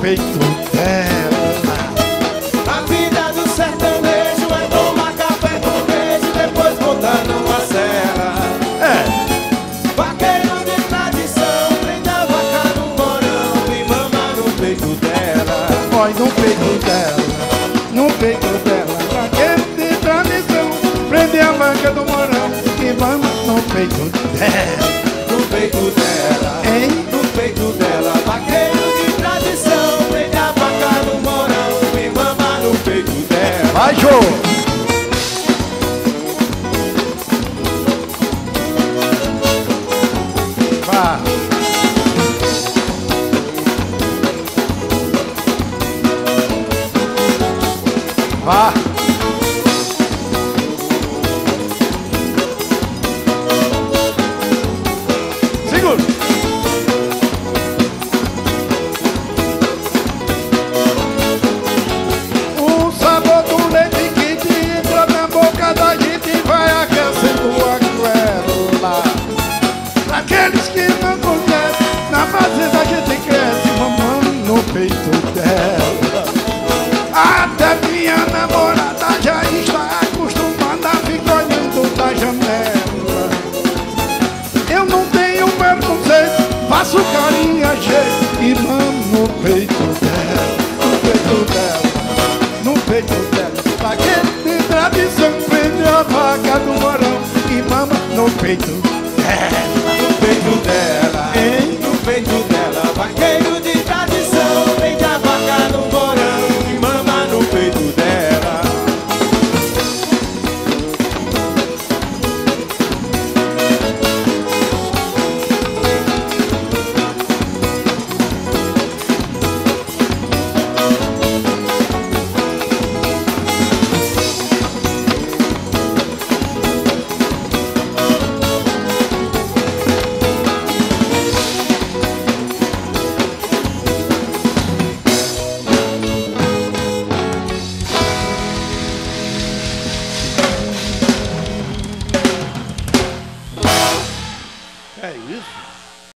peito dela. A vida do sertanejo é tomar café com queijo, depois botar numa serra. Vaqueiro de tradição, prende a vaca no morão e mama no peito dela. Olha no peito dela, no peito dela. Vaqueiro de tradição, prende a vaca do morão e mama no peito dela. No peito dela, Hein? no peito dela. Vaqueiro de tradição, prende a vaca no morão e mama no peito dela. Vai, Jô! Vá! Vá! Segura! O sabor do leite quente entra na boca da gente e vai aquecendo a goela. Pra aqueles que não conhecem, na fazenda a gente cresce mamando no peito dela. Até minha namorada já está acostumada a ficar olhando da janela. Eu não tenho preconceito, faço carinho a jeito e mamo no peito dela, no peito dela, no peito dela. Vaqueiro de tradição, prende a vaca do morão e mama no peito dela. No peito dela, Hein? no peito dela. Vaqueiro de tradição, prende a vaca no morão e mama no peito dela. É isso?